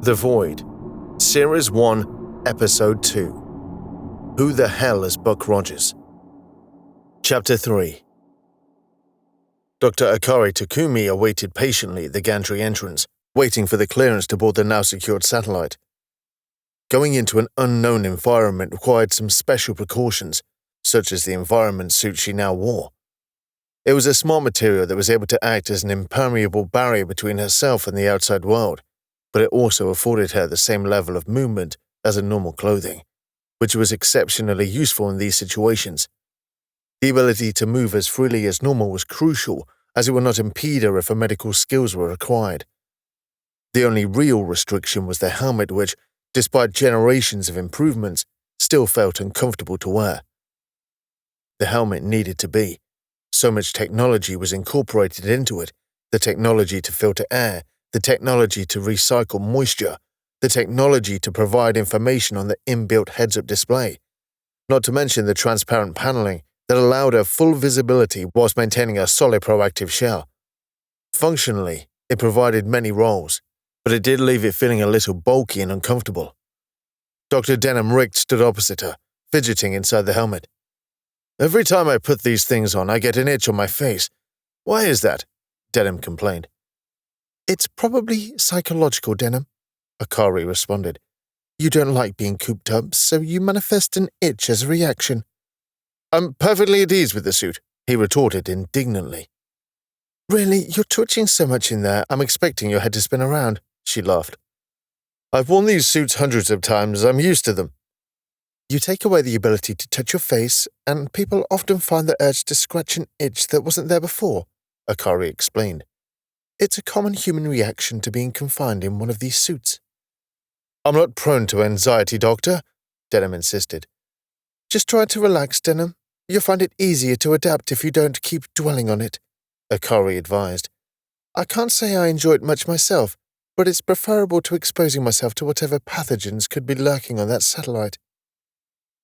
The Void, Series 1, Episode 2. Who the Hell is Buck Rogers? Chapter 3. Dr. Akari Takuma awaited patiently at the gantry entrance, waiting for the clearance to board the now-secured satellite. Going into an unknown environment required some special precautions, such as the environment suit she now wore. It was a smart material that was able to act as an impermeable barrier between herself and the outside world, but it also afforded her the same level of movement as a normal clothing, which was exceptionally useful in these situations. The ability to move as freely as normal was crucial, as it would not impede her if her medical skills were required. The only real restriction was the helmet which, despite generations of improvements, still felt uncomfortable to wear. The helmet needed to be. So much technology was incorporated into it, the technology to filter air, the technology to recycle moisture, the technology to provide information on the inbuilt heads-up display, not to mention the transparent paneling that allowed her full visibility whilst maintaining a solid proactive shell. Functionally, it provided many roles, but it did leave it feeling a little bulky and uncomfortable. Dr. Denom Richt stood opposite her, fidgeting inside the helmet. "Every time I put these things on, I get an itch on my face. Why is that?" Denom complained. "It's probably psychological, Denom," Akari responded. "You don't like being cooped up, so you manifest an itch as a reaction." "I'm perfectly at ease with the suit," he retorted indignantly. "Really, you're twitching so much in there, I'm expecting your head to spin around," she laughed. "I've worn these suits hundreds of times, I'm used to them." "You take away the ability to touch your face, and people often find the urge to scratch an itch that wasn't there before," Akari explained. "It's a common human reaction to being confined in one of these suits." "I'm not prone to anxiety, Doctor," Denom insisted. "Just try to relax, Denom. You'll find it easier to adapt if you don't keep dwelling on it," Akari advised. "I can't say I enjoy it much myself, but it's preferable to exposing myself to whatever pathogens could be lurking on that satellite."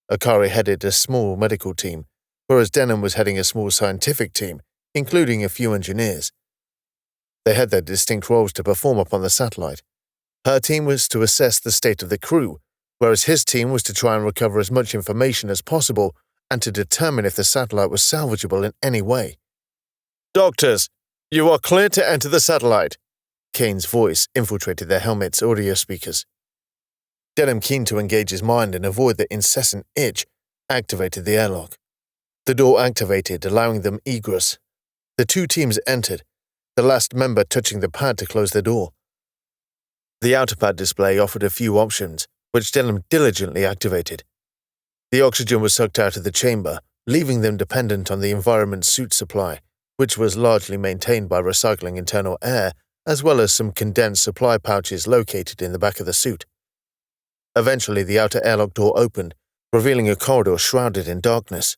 Akari headed a small medical team, whereas Denom was heading a small scientific team, including a few engineers. They had their distinct roles to perform upon the satellite. Her team was to assess the state of the crew, whereas his team was to try and recover as much information as possible and to determine if the satellite was salvageable in any way. "Doctors, you are clear to enter the satellite." Kane's voice infiltrated their helmet's audio speakers. Denom, keen to engage his mind and avoid the incessant itch, activated the airlock. The door activated, allowing them egress. The two teams entered, the last member touching the pad to close the door. The outer pad display offered a few options, which Denom diligently activated. The oxygen was sucked out of the chamber, leaving them dependent on the environment's suit supply, which was largely maintained by recycling internal air, as well as some condensed supply pouches located in the back of the suit. Eventually, the outer airlock door opened, revealing a corridor shrouded in darkness.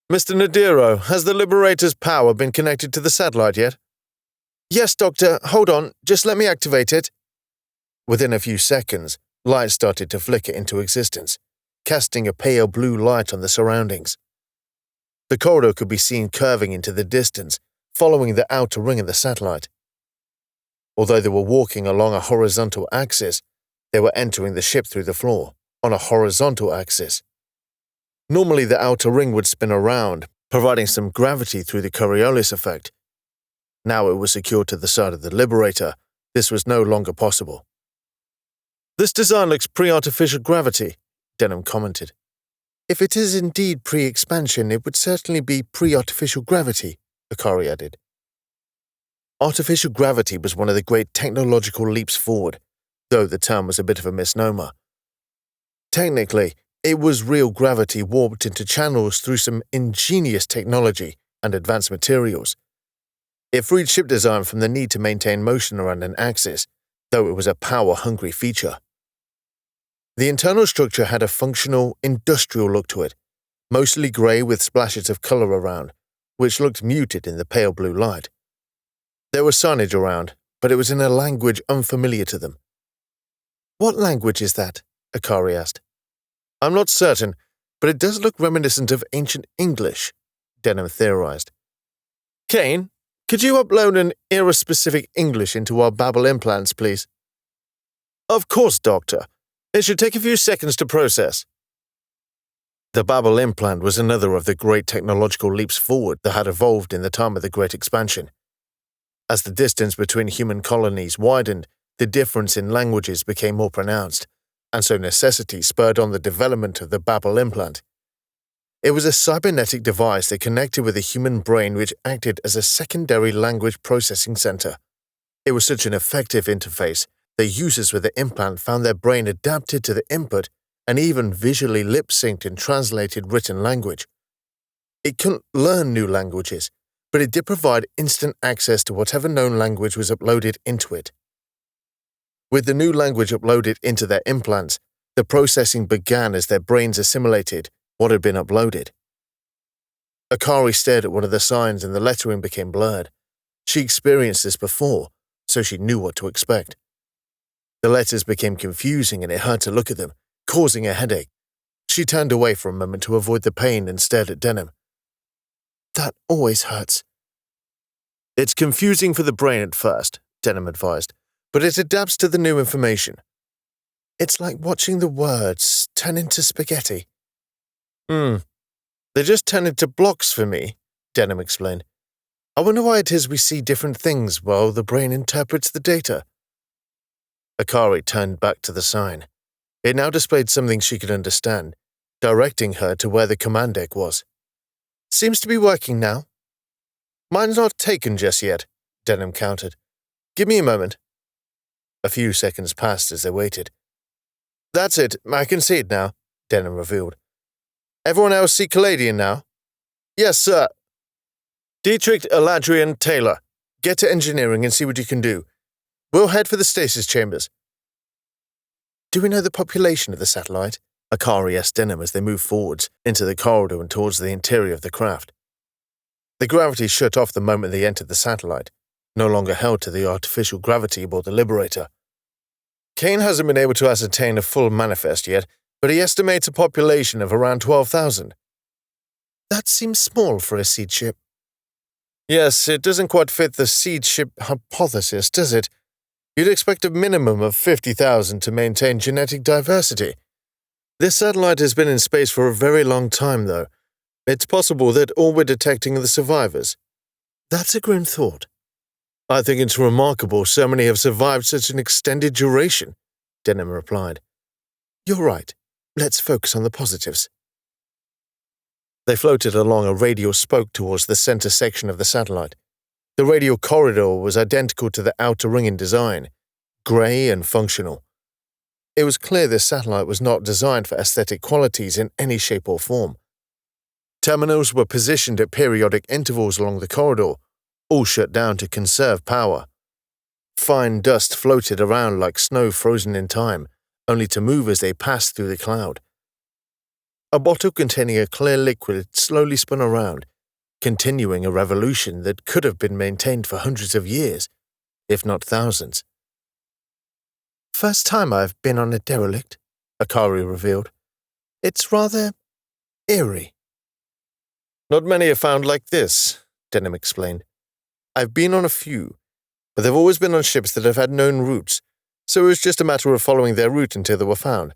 "Mr. Nadiro, has the Liberator's power been connected to the satellite yet?" "Yes, Doctor. Hold on. Just let me activate it." Within a few seconds, light started to flicker into existence, casting a pale blue light on the surroundings. The corridor could be seen curving into the distance, following the outer ring of the satellite. Although they were walking along a horizontal axis, they were entering the ship through the floor, on a horizontal axis. Normally, the outer ring would spin around, providing some gravity through the Coriolis effect. Now it was secured to the side of the Liberator. This was no longer possible. "This design looks pre-artificial gravity," Denom commented. "If it is indeed pre-expansion, it would certainly be pre-artificial gravity," Akari added. Artificial gravity was one of the great technological leaps forward, though the term was a bit of a misnomer. Technically, it was real gravity warped into channels through some ingenious technology and advanced materials. It freed ship design from the need to maintain motion around an axis, though it was a power-hungry feature. The internal structure had a functional, industrial look to it, mostly grey with splashes of colour around, which looked muted in the pale blue light. There was signage around, but it was in a language unfamiliar to them. "What language is that?" Akari asked. "I'm not certain, but it does look reminiscent of ancient English," Denom theorized. "Kane, could you upload an era-specific English into our Babel implants, please?" Of course, Doctor. It should take a few seconds to process. The Babel implant was another of the great technological leaps forward that had evolved in the time of the Great Expansion. As the distance between human colonies widened, the difference in languages became more pronounced, and so necessity spurred on the development of the Babel implant. It was a cybernetic device that connected with the human brain which acted as a secondary language processing center. It was such an effective interface that users with the implant found their brain adapted to the input and even visually lip-synced and translated written language. It couldn't learn new languages, but it did provide instant access to whatever known language was uploaded into it. With the new language uploaded into their implants, the processing began as their brains assimilated what had been uploaded. Akari stared at one of the signs and the lettering became blurred. She experienced this before, so she knew what to expect. The letters became confusing and it hurt to look at them, causing a headache. She turned away for a moment to avoid the pain and stared at Denom. That always hurts. It's confusing for the brain at first, Denom advised, but it adapts to the new information. It's like watching the words turn into spaghetti. They just turn into blocks for me, Denom explained. I wonder why it is we see different things while the brain interprets the data. Akari turned back to the sign. It now displayed something she could understand, directing her to where the command deck was. Seems to be working now. Mine's not taken just yet, Denom countered. Give me a moment. A few seconds passed as they waited. That's it, I can see it now, Denom revealed. Everyone else see Caladian now? Yes, sir. Dietrich, Eladrian, Taylor, get to engineering and see what you can do. We'll head for the stasis chambers. Do we know the population of the satellite? Akari asked Denom as they moved forwards into the corridor and towards the interior of the craft. The gravity shut off the moment they entered the satellite, no longer held to the artificial gravity aboard the Liberator. Kane hasn't been able to ascertain a full manifest yet, but he estimates a population of around 12,000. That seems small for a seed ship. Yes, it doesn't quite fit the seed ship hypothesis, does it? You'd expect a minimum of 50,000 to maintain genetic diversity. This satellite has been in space for a very long time, though. It's possible that all we're detecting are the survivors. That's a grim thought. I think it's remarkable so many have survived such an extended duration, Denom replied. You're right. Let's focus on the positives. They floated along a radial spoke towards the center section of the satellite. The radial corridor was identical to the outer ring in design, grey and functional. It was clear this satellite was not designed for aesthetic qualities in any shape or form. Terminals were positioned at periodic intervals along the corridor, all shut down to conserve power. Fine dust floated around like snow frozen in time, only to move as they passed through the cloud. A bottle containing a clear liquid slowly spun around, continuing a revolution that could have been maintained for hundreds of years, if not thousands. First time I've been on a derelict, Akari revealed. It's rather eerie. Not many are found like this, Denom explained. I've been on a few, but they've always been on ships that have had known routes, so it was just a matter of following their route until they were found.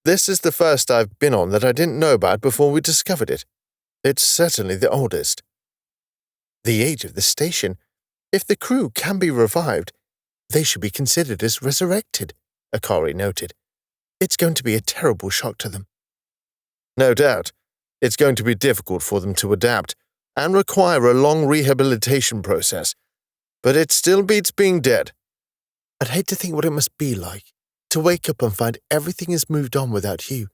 This is the first I've been on that I didn't know about before we discovered it. It's certainly the oldest. The age of the station. If the crew can be revived, they should be considered as resurrected, Akari noted. It's going to be a terrible shock to them. No doubt. It's going to be difficult for them to adapt and require a long rehabilitation process, but it still beats being dead. I'd hate to think what it must be like, to wake up and find everything has moved on without you.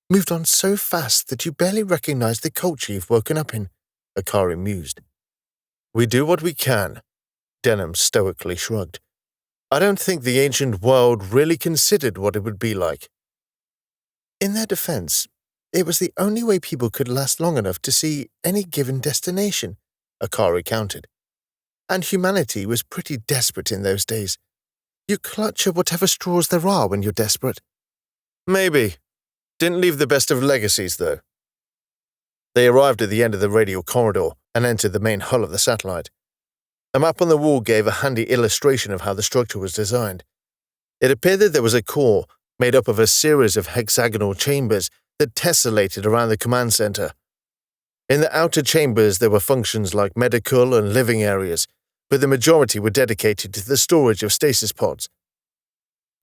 Moved on so fast that you barely recognize the culture you've woken up in, Akari mused. We do what we can, Denom stoically shrugged. I don't think the ancient world really considered what it would be like. In their defense, it was the only way people could last long enough to see any given destination, Akari countered. And humanity was pretty desperate in those days. You clutch at whatever straws there are when you're desperate. Maybe. Didn't leave the best of legacies, though. They arrived at the end of the radial corridor and entered the main hull of the satellite. A map on the wall gave a handy illustration of how the structure was designed. It appeared that there was a core made up of a series of hexagonal chambers that tessellated around the command center. In the outer chambers there were functions like medical and living areas, but the majority were dedicated to the storage of stasis pods.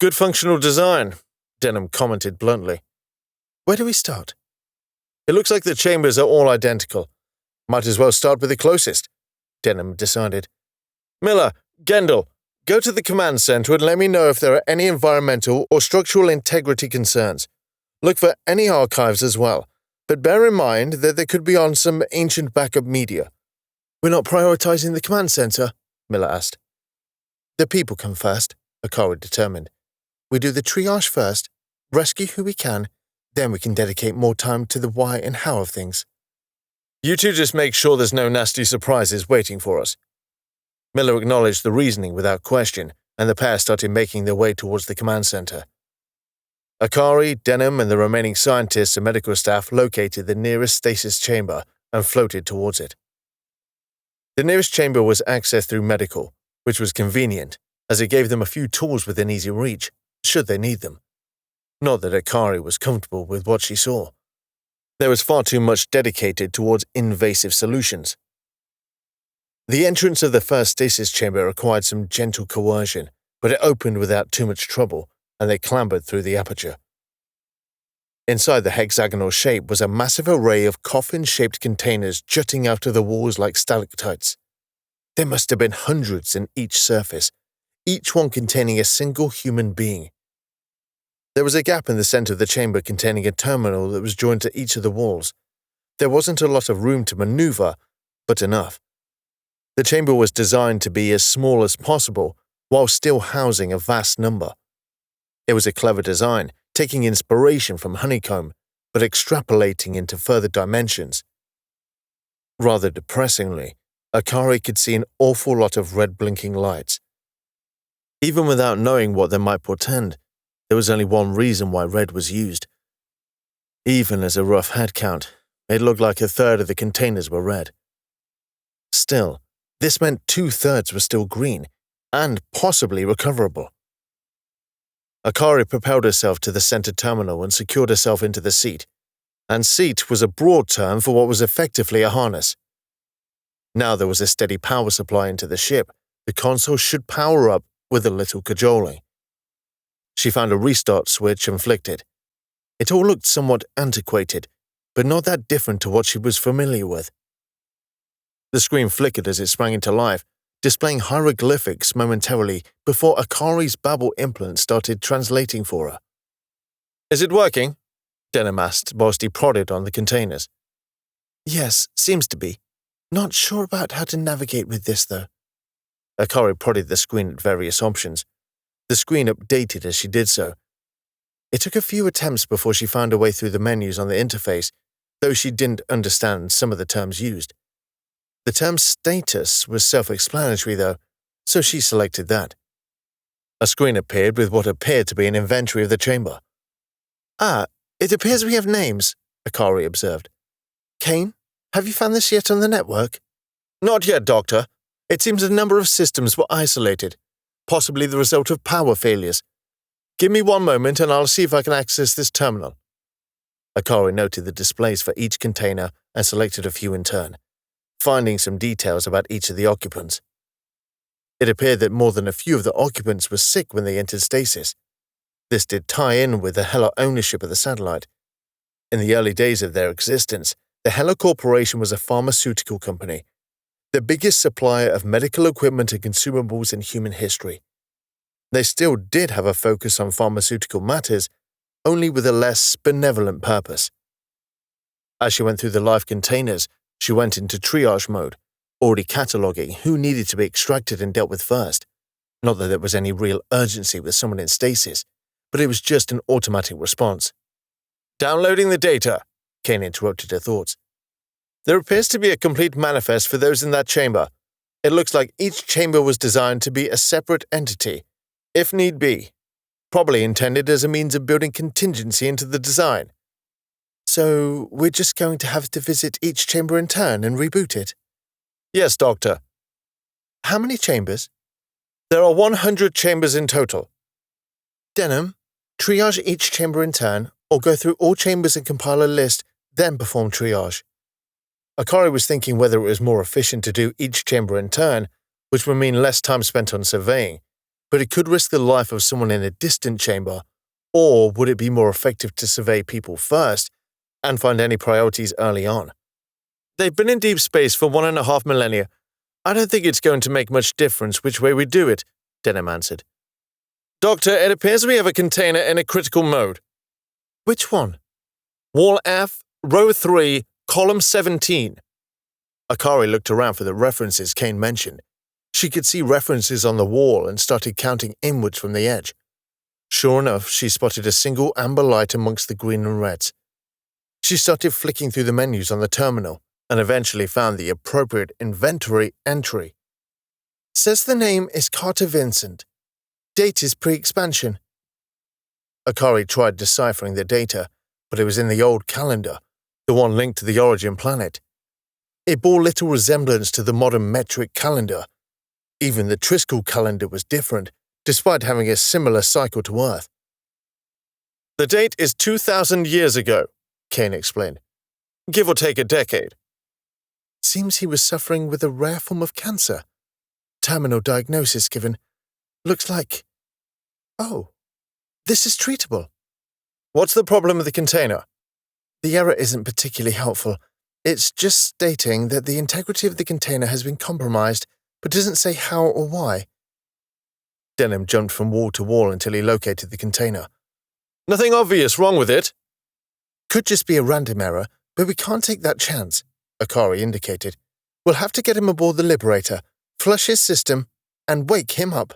"Good functional design," Denom commented bluntly. "Where do we start?" "It looks like the chambers are all identical. Might as well start with the closest," Denom decided. "Miller, Gendel, go to the command center and let me know if there are any environmental or structural integrity concerns. Look for any archives as well, but bear in mind that they could be on some ancient backup media." "We're not prioritizing the command center?" Miller asked. "The people come first," Akari determined. "We do the triage first, rescue who we can, then we can dedicate more time to the why and how of things." "You two just make sure there's no nasty surprises waiting for us." Miller acknowledged the reasoning without question, and the pair started making their way towards the command center. Akari, Denom, and the remaining scientists and medical staff located the nearest stasis chamber and floated towards it. The nearest chamber was accessed through medical, which was convenient, as it gave them a few tools within easy reach, should they need them. Not that Akari was comfortable with what she saw. There was far too much dedicated towards invasive solutions. The entrance of the first stasis chamber required some gentle coercion, but it opened without too much trouble, and they clambered through the aperture. Inside the hexagonal shape was a massive array of coffin-shaped containers jutting out of the walls like stalactites. There must have been hundreds in each surface, each one containing a single human being. There was a gap in the center of the chamber containing a terminal that was joined to each of the walls. There wasn't a lot of room to maneuver, but enough. The chamber was designed to be as small as possible, while still housing a vast number. It was a clever design, taking inspiration from honeycomb, but extrapolating into further dimensions. Rather depressingly, Akari could see an awful lot of red blinking lights. Even without knowing what they might portend, there was only one reason why red was used. Even as a rough head count, it looked like a third of the containers were red. Still, this meant 2/3 were still green, and possibly recoverable. Akari propelled herself to the center terminal and secured herself into the seat, and seat was a broad term for what was effectively a harness. Now there was a steady power supply into the ship. The console should power up with a little cajoling. She found a restart switch and flicked it. It all looked somewhat antiquated, but not that different to what she was familiar with. The screen flickered as it sprang into life, displaying hieroglyphics momentarily before Akari's babble implant started translating for her. "Is it working?" Denom asked whilst he prodded on the containers. "Yes, seems to be. Not sure about how to navigate with this, though." Akari prodded the screen at various options. The screen updated as she did so. It took a few attempts before she found her way through the menus on the interface, though she didn't understand some of the terms used. The term status was self-explanatory, though, so she selected that. A screen appeared with what appeared to be an inventory of the chamber. "Ah, it appears we have names," Akari observed. "Kane, have you found this yet on the network?" "Not yet, Doctor. It seems a number of systems were isolated, possibly the result of power failures. Give me one moment and I'll see if I can access this terminal." Akari noted the displays for each container and selected a few in turn, finding some details about each of the occupants. It appeared that more than a few of the occupants were sick when they entered stasis. This did tie in with the Hela ownership of the satellite. In the early days of their existence, the Hela Corporation was a pharmaceutical company, the biggest supplier of medical equipment and consumables in human history. They still did have a focus on pharmaceutical matters, only with a less benevolent purpose. As she went through the life containers, she went into triage mode, already cataloguing who needed to be extracted and dealt with first. Not that there was any real urgency with someone in stasis, but it was just an automatic response. "Downloading the data," Kane interrupted her thoughts. "There appears to be a complete manifest for those in that chamber. It looks like each chamber was designed to be a separate entity, if need be, probably intended as a means of building contingency into the design." "So we're just going to have to visit each chamber in turn and reboot it?" "Yes, Doctor." "How many chambers?" "There are 100 chambers in total." Denom, triage each chamber in turn, or go through all chambers and compile a list, then perform triage. Akari was thinking whether it was more efficient to do each chamber in turn, which would mean less time spent on surveying, but it could risk the life of someone in a distant chamber, or would it be more effective to survey people first and find any priorities early on? They've been in deep space for 1.5 millennia. I don't think it's going to make much difference which way we do it, Denom answered. Doctor, it appears we have a container in a critical mode. Which one? Wall F, row 3, column 17. Akari looked around for the references Kane mentioned. She could see references on the wall and started counting inwards from the edge. Sure enough, she spotted a single amber light amongst the green and reds. She started flicking through the menus on the terminal and eventually found the appropriate inventory entry. Says the name is Carter Vincent. Date is pre-expansion. Akari tried deciphering the data, but it was in the old calendar, the one linked to the origin planet. It bore little resemblance to the modern metric calendar. Even the Triskel calendar was different, despite having a similar cycle to Earth. The date is 2,000 years ago, Kane explained. Give or take a decade. Seems he was suffering with a rare form of cancer. Terminal diagnosis given. Looks like... Oh, this is treatable. What's the problem with the container? The error isn't particularly helpful. It's just stating that the integrity of the container has been compromised, but doesn't say how or why. Denom jumped from wall to wall until he located the container. Nothing obvious wrong with it. Could just be a random error, but we can't take that chance, Akari indicated. We'll have to get him aboard the Liberator, flush his system, and wake him up.